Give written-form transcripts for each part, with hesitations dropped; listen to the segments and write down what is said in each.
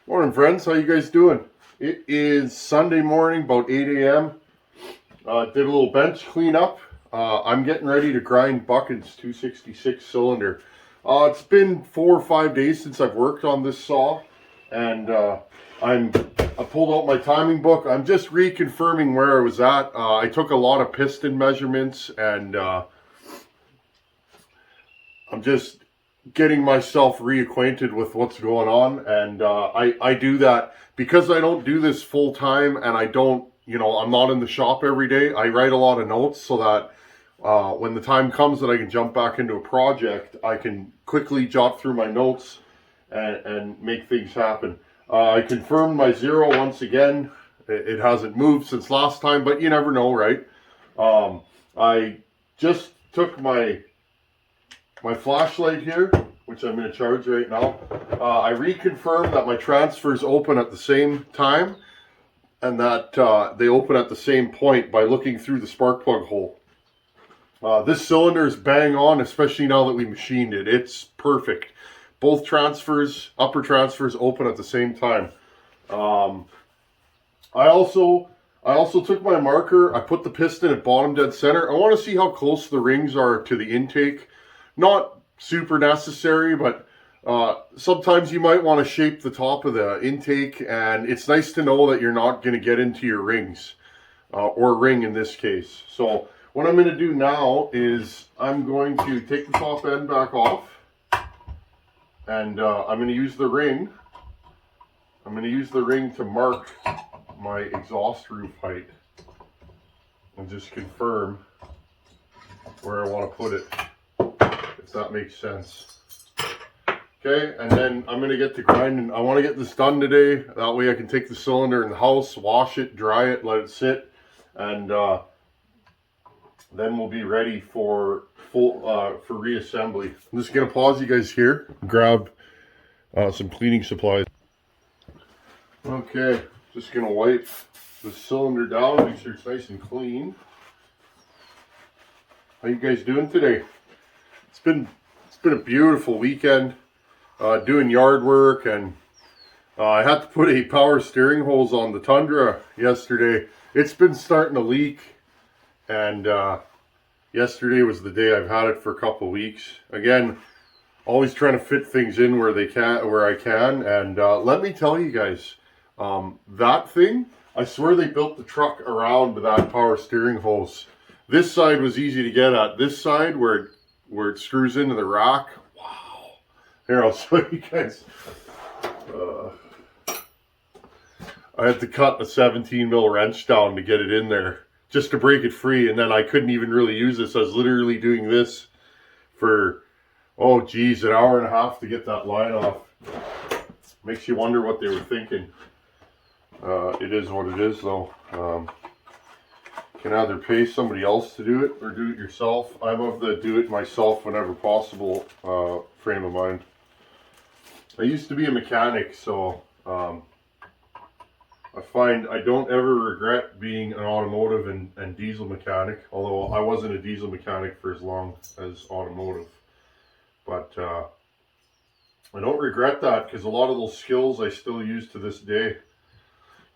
Morning, friends. How you guys doing? It is Sunday morning, about 8 a.m. Did a little bench cleanup. I'm getting ready to grind Buckin's 266 cylinder. It's been 4 or 5 days since I've worked on this saw, and I pulled out my timing book. I'm just reconfirming where I was at. I took a lot of piston measurements, and I'm just getting myself reacquainted with what's going on. And I do that because I don't do this full time, and I don't, I'm not in the shop every day. I write a lot of notes so that when the time comes that I can jump back into a project, I can quickly jot through my notes and make things happen. I confirmed my zero once again. It hasn't moved since last time, but you never know, right? I just took my flashlight here, which I'm going to charge right now. I reconfirmed that my transfers open at the same time, and that they open at the same point by looking through the spark plug hole. This cylinder is bang on, especially now that we machined it. It's perfect. Both transfers, upper transfers, open at the same time. I also took my marker. I put the piston at bottom dead center. I want to see how close the rings are to the intake. Not super necessary, but sometimes you might want to shape the top of the intake, and it's nice to know that you're not going to get into your rings, or ring in this case. So what I'm going to do now is I'm going to take the top end back off, and I'm going to use the ring. I'm going to use the ring to mark my exhaust roof height and just confirm where I want to put it, if that makes sense. Okay, and then I'm going to get to grinding. I want to get this done today. That way I can take the cylinder in the house, wash it, dry it, let it sit, and then we'll be ready for reassembly. I'm just going to pause you guys here, grab some cleaning supplies. Okay, just going to wipe the cylinder down, make sure it's nice and clean. How you guys doing today? It's been a beautiful weekend, doing yard work, and I had to put a power steering hose on the Tundra yesterday. It's been starting to leak, and yesterday was the day I've had it for a couple of weeks. Again, always trying to fit things in where I can, and let me tell you guys, that thing, I swear they built the truck around that power steering hose. This side was easy to get at. This side where it screws into the rack, wow. Here, I'll show you guys. I had to cut a 17 mil wrench down to get it in there, just to break it free, and then I couldn't even really use this. I was literally doing this for, oh geez, an hour and a half to get that line off. Makes you wonder what they were thinking. It is what it is, though. You can either pay somebody else to do it or do it yourself. I'm of the do it myself whenever possible frame of mind. I used to be a mechanic, so I find I don't ever regret being an automotive and diesel mechanic, although I wasn't a diesel mechanic for as long as automotive. But I don't regret that, because a lot of those skills I still use to this day.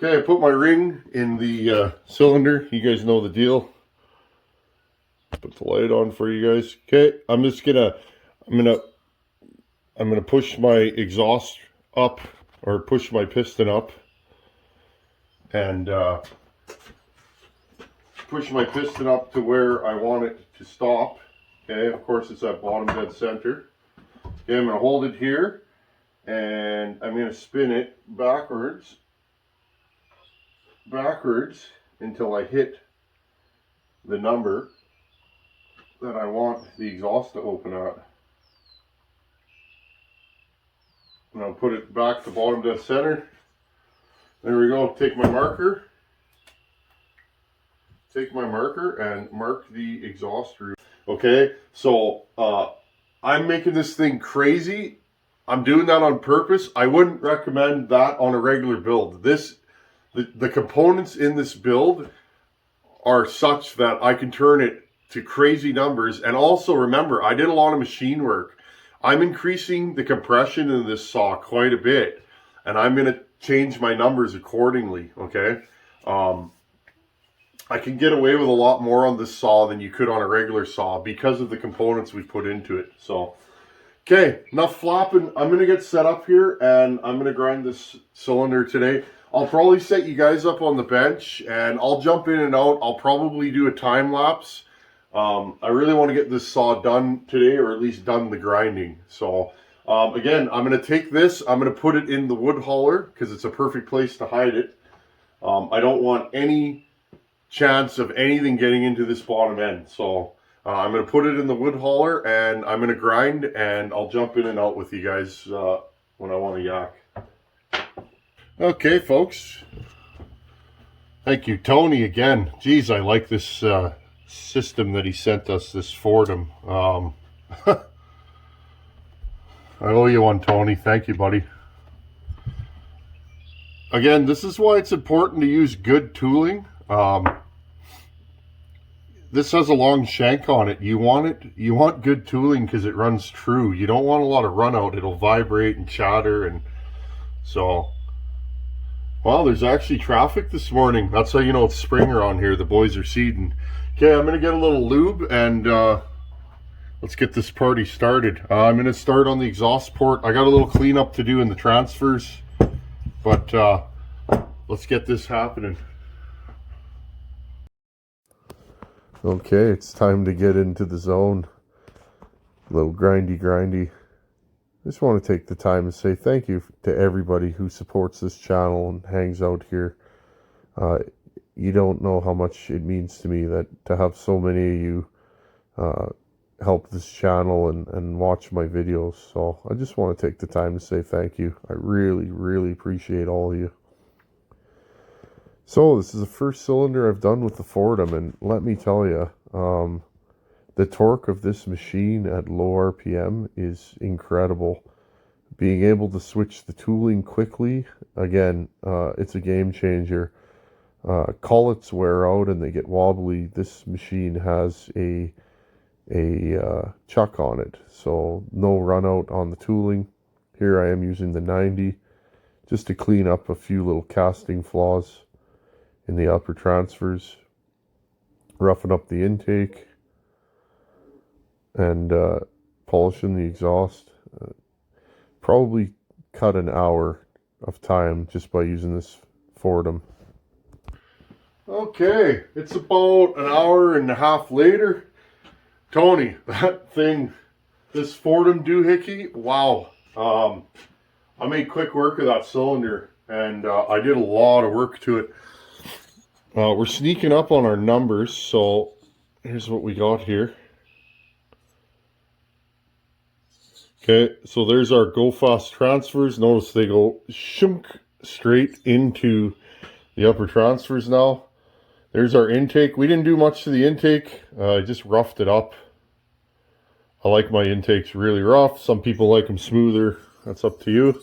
Okay, I put my ring in the cylinder. You guys know the deal. Put the light on for you guys. Okay, I'm gonna push my exhaust up, or push my piston up, and push my piston up to where I want it to stop. Okay, of course it's at bottom dead center. Okay, I'm gonna hold it here, and I'm gonna spin it backwards until I hit the number that I want the exhaust to open at. And I'll put it back to bottom dead center. There we go. Take my marker and mark the exhaust route. Okay, so I'm making this thing crazy. I'm doing that on purpose. I wouldn't recommend that on a regular build. The components in this build are such that I can turn it to crazy numbers. And also remember, I did a lot of machine work. I'm increasing the compression in this saw quite a bit. and I'm going to change my numbers accordingly, okay? I can get away with a lot more on this saw than you could on a regular saw because of the components we put into it. So, okay, enough flopping. I'm going to get set up here, and I'm going to grind this cylinder today. I'll probably set you guys up on the bench, and I'll jump in and out. I'll probably do a time lapse. I really want to get this saw done today, or at least done the grinding. So, again, I'm going to take this. I'm going to put it in the wood hauler because it's a perfect place to hide it. I don't want any chance of anything getting into this bottom end. So I'm going to put it in the wood hauler, and I'm going to grind, and I'll jump in and out with you guys when I want to yak. Okay, folks. Thank you, Tony, again. Geez, I like this system that he sent us, this foredom. I owe you one, Tony. Thank you, buddy. Again, this is why it's important to use good tooling. This has a long shank on it. You want good tooling because it runs true. You don't want a lot of run out. It'll vibrate and chatter, and so. Well, there's actually traffic this morning. That's how you know it's spring around here. The boys are seeding. Okay, I'm gonna get a little lube, and let's get this party started. I'm gonna start on the exhaust port. I got a little cleanup to do in the transfers, but let's get this happening. Okay, it's time to get into the zone. A little grindy. Just want to take the time to say thank you to everybody who supports this channel and hangs out here. You don't know how much it means to me that to have so many of you help this channel and watch my videos. So I just want to take the time to say thank you. I really appreciate all of you. So this is the first cylinder I've done with the foredom, and let me tell you, the torque of this machine at low RPM is incredible. Being able to switch the tooling quickly, again, it's a game changer. Collets wear out and they get wobbly. This machine has a chuck on it, so no run out on the tooling. Here I am using the 90 just to clean up a few little casting flaws in the upper transfers, roughen up the intake, and polishing the exhaust. Probably cut an hour of time just by using this foredom. Okay, it's about an hour and a half later. Tony, that thing, this foredom doohickey, wow. I made quick work of that cylinder, and I did a lot of work to it. We're sneaking up on our numbers, so here's what we got here. Okay, so there's our go fast transfers. Notice they go shunk straight into the upper transfers now. There's our intake. We didn't do much to the intake. I just roughed it up. I like my intakes really rough. Some people like them smoother. That's up to you.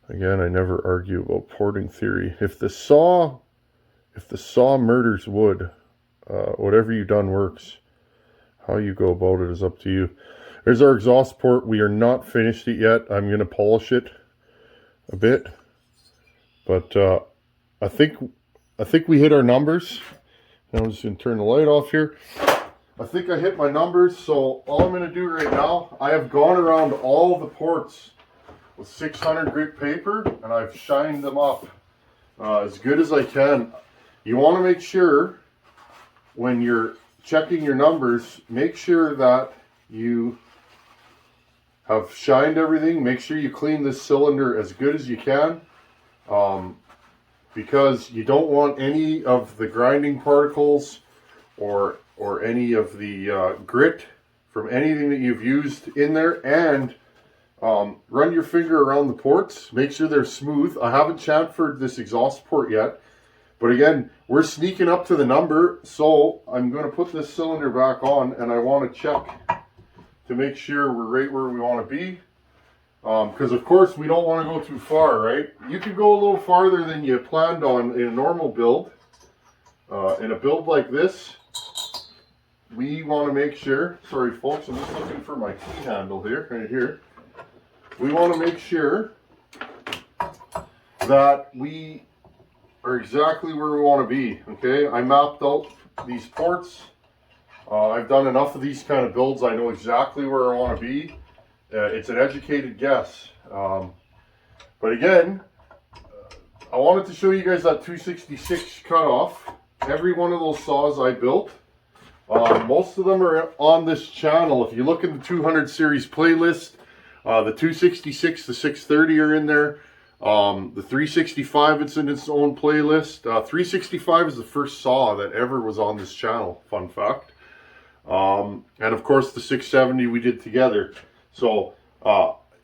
Again, I never argue about porting theory. If the saw murders wood, whatever you've done works. How you go about it is up to you. There's our exhaust port. We are not finished it yet. I'm going to polish it a bit, but I think we hit our numbers. Now I'm just going to turn the light off here. I think I hit my numbers, so all I'm going to do right now, I have gone around all the ports with 600 grit paper, and I've shined them up as good as I can. You want to make sure when you're checking your numbers, make sure that you have shined everything. Make sure you clean this cylinder as good as you can, because you don't want any of the grinding particles or any of the grit from anything that you've used in there. And run your finger around the ports. Make sure they're smooth. I haven't chamfered this exhaust port yet, but again, we're sneaking up to the number, so I'm going to put this cylinder back on, and I want to check to make sure we're right where we want to be. Because of course we don't want to go too far, right? You can go a little farther than you planned on in a normal build. In a build like this, we want to make sure, sorry folks, I'm just looking for my key handle here, right here. We want to make sure that we are exactly where we want to be. Okay, I mapped out these ports. I've done enough of these kind of builds. I know exactly where I want to be. It's an educated guess. But again, I wanted to show you guys that 266 cutoff. Every one of those saws I built. Most of them are on this channel. If you look in the 200 series playlist, the 266, the 630 are in there. The 365, it's in its own playlist. 365 is the first saw that ever was on this channel, fun fact. And of course the 670 we did together. So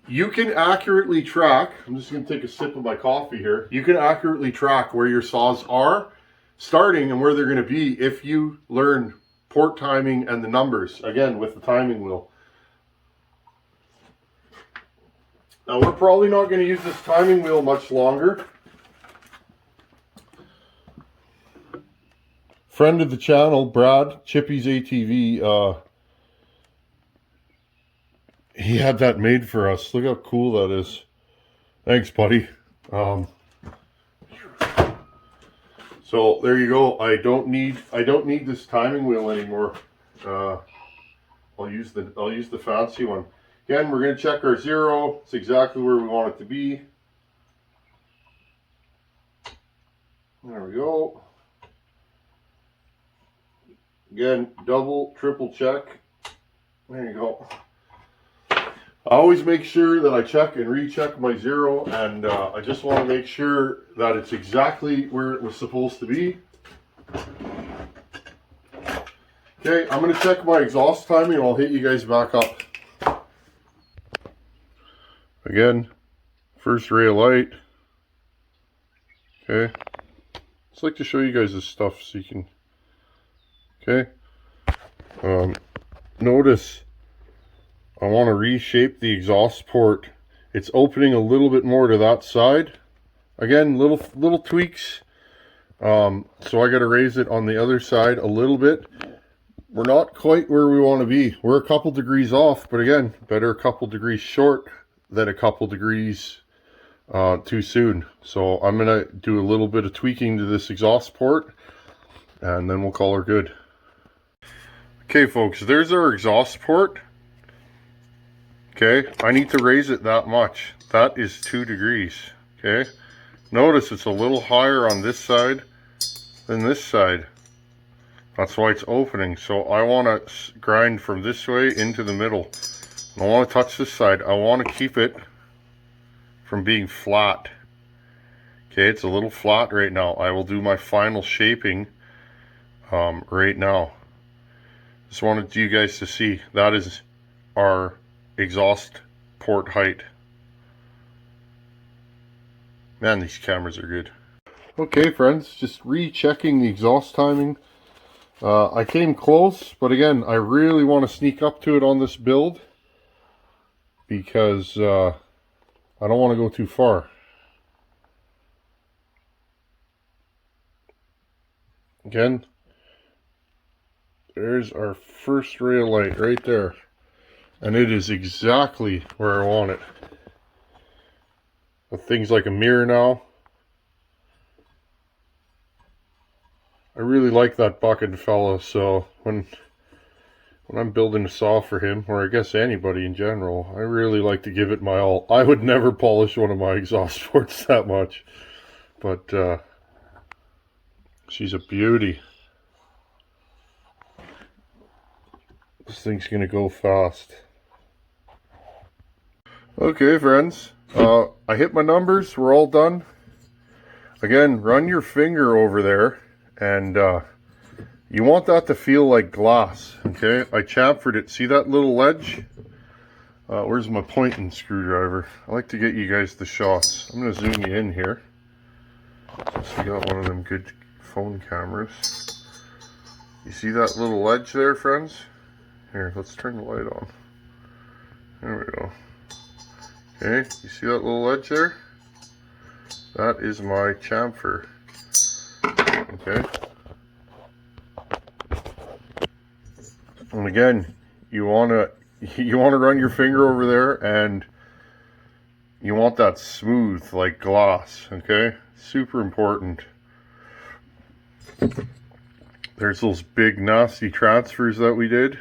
you can accurately track, I'm just going to take a sip of my coffee here. You can accurately track where your saws are starting and where they're going to be if you learn port timing and the numbers, again with the timing wheel. Now we're probably not going to use this timing wheel much longer. Friend of the channel, Brad, Chippy's ATV, he had that made for us. Look how cool that is. Thanks, buddy. So there you go. I don't need this timing wheel anymore. I'll use the fancy one. Again, we're going to check our zero. It's exactly where we want it to be. There we go. Again, double, triple check. There you go. I always make sure that I check and recheck my zero, and I just want to make sure that it's exactly where it was supposed to be. Okay, I'm going to check my exhaust timing and I'll hit you guys back up. Again, first ray of light. Okay, just like to show you guys this stuff so you can. Okay, notice I want to reshape the exhaust port. It's opening a little bit more to that side. Again, little tweaks. So I got to raise it on the other side a little bit. We're not quite where we want to be. We're a couple degrees off, but again, better a couple degrees short than a couple degrees too soon. So I'm going to do a little bit of tweaking to this exhaust port, and then we'll call her good. Okay, folks, there's our exhaust port. Okay, I need to raise it that much. That is 2 degrees. Okay, notice it's a little higher on this side than this side. That's why it's opening. So I want to grind from this way into the middle. I don't want to touch this side. I want to keep it from being flat. Okay, it's a little flat right now. I will do my final shaping right now. Just wanted you guys to see that is our exhaust port height. Man, these cameras are good. Okay, friends, just rechecking the exhaust timing. I came close, but again, I really want to sneak up to it on this build because I don't want to go too far. Again, there's our first ray of light right there. And it is exactly where I want it. With things like a mirror now. I really like that Buckin fella, so when I'm building a saw for him, or I guess anybody in general, I really like to give it my all. I would never polish one of my exhaust ports that much. But she's a beauty. This thing's gonna go fast. Okay, friends, I hit my numbers. We're all done. Again, run your finger over there, and you want that to feel like glass. Okay, I chamfered it. See that little ledge? Where's my pointing screwdriver? I like to get you guys the shots. I'm gonna zoom you in here. So we got one of them good phone cameras. You see that little ledge there, friends? Here, let's turn the light on. There we go. Okay, you see that little ledge there? That is my chamfer. Okay. And again, you wanna run your finger over there and You want that smooth like glass, okay? Super important. There's those big nasty transfers that we did.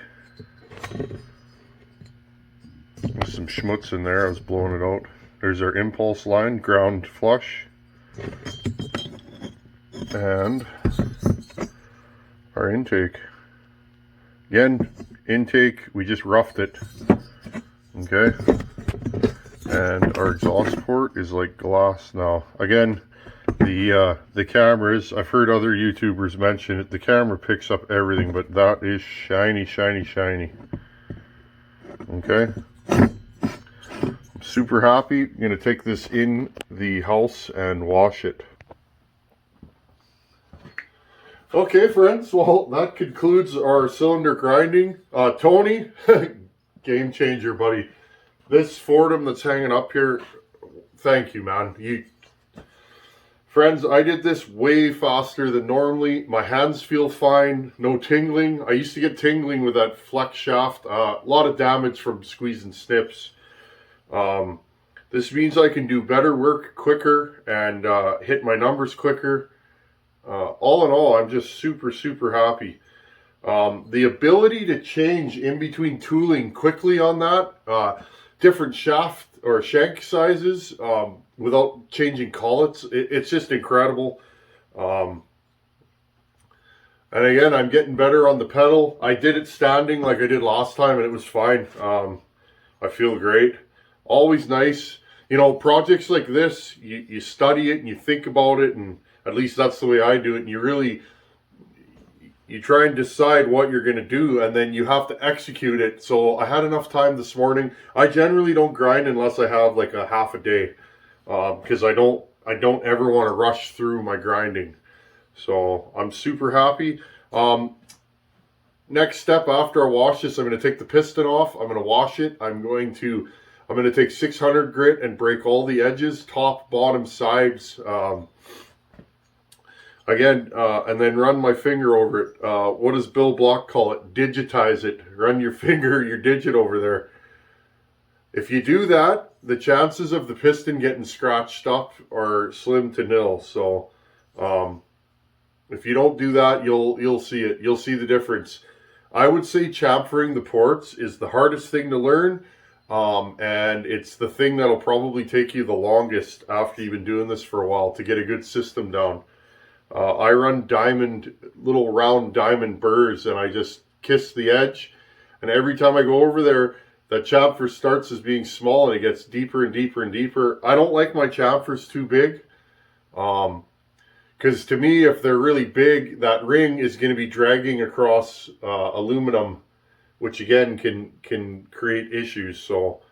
There's some schmutz in there, I was blowing it out. There's our impulse line, ground flush. And our intake. Again, intake, we just roughed it. Okay. And our exhaust port is like glass now. Again, the cameras, I've heard other YouTubers mention it, the camera picks up everything, but that is shiny, shiny, shiny. Okay. I'm super happy. I'm gonna take this in the house and wash it. Okay, friends, well, that concludes our cylinder grinding. Tony, game changer, buddy. This foredom that's hanging up here, thank you, man. Friends, I did this way faster than normally. My hands feel fine, no tingling. I used to get tingling with that flex shaft. A lot of damage from squeezing snips. This means I can do better work quicker and hit my numbers quicker. All in all, I'm just super, super happy. The ability to change in between tooling quickly on that, different shaft or shank sizes without changing collets, it's just incredible. And again, I'm getting better on the pedal. I did it standing like I did last time and it was fine. I feel great. Always nice. You know, projects like this, you study it and you think about it, and at least that's the way I do it. And you try and decide what you're going to do, and then you have to execute it. So I had enough time this morning. I generally don't grind unless I have like a half a day, because I don't ever want to rush through my grinding. So I'm super happy. Next step after I wash this, I'm going to take the piston off. I'm going to wash it. I'm going to take 600 grit and break all the edges, top, bottom, sides. Again, and then run my finger over it. What does Bill Block call it? Digitize it. Run your finger, your digit over there. If you do that, the chances of the piston getting scratched up are slim to nil. So, if you don't do that, you'll see it. You'll see the difference. I would say chamfering the ports is the hardest thing to learn, and it's the thing that'll probably take you the longest after you've been doing this for a while to get a good system down. I run little round diamond burrs, and I just kiss the edge. And every time I go over there, that chamfer starts as being small and it gets deeper and deeper and deeper. I don't like my chamfers too big. Because to me, if they're really big, that ring is going to be dragging across aluminum, which again can create issues. So,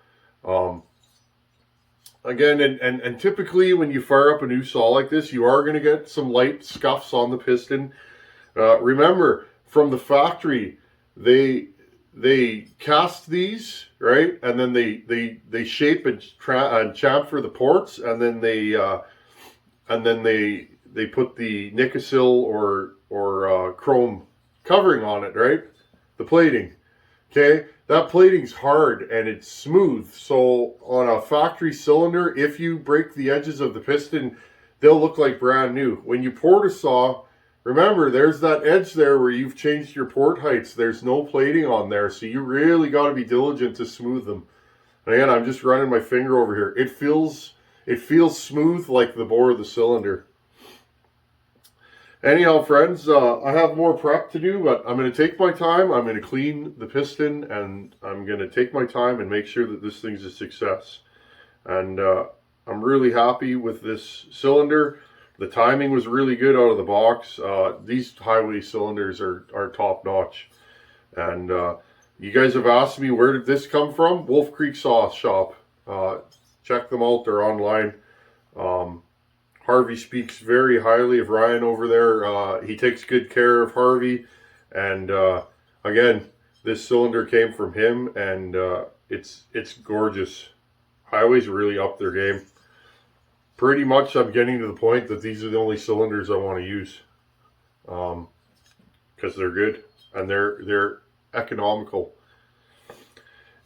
again, and typically when you fire up a new saw like this, you are going to get some light scuffs on the piston. Remember, from the factory, they cast these, right, and then they shape and chamfer the ports, and then they put the Nicosil or chrome covering on it, right, the plating. Okay, that plating's hard and it's smooth. So on a factory cylinder, if you break the edges of the piston, they'll look like brand new. When you porter saw, remember, there's that edge there where you've changed your port heights. There's no plating on there, so you really got to be diligent to smooth them. And again, I'm just running my finger over here. It feels smooth like the bore of the cylinder. Anyhow, friends, I have more prep to do, but I'm going to take my time. I'm going to clean the piston, and I'm going to take my time and make sure that this thing's a success. And I'm really happy with this cylinder. The timing was really good out of the box. These highway cylinders are top notch. And you guys have asked me, where did this come from? Wolf Creek Saw Shop. Check them out. They're online. Harvey speaks very highly of Ryan over there. He takes good care of Harvey. And again, this cylinder came from him, and it's gorgeous. Highway's really upped their game. Pretty much I'm getting to the point that these are the only cylinders I want to use. Because they're good and they're economical.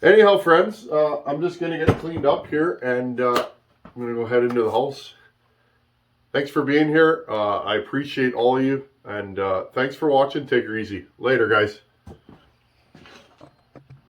Anyhow, friends, I'm just going to get cleaned up here, and I'm going to go head into the house. Thanks for being here. I appreciate all of you. And thanks for watching. Take her easy. Later, guys.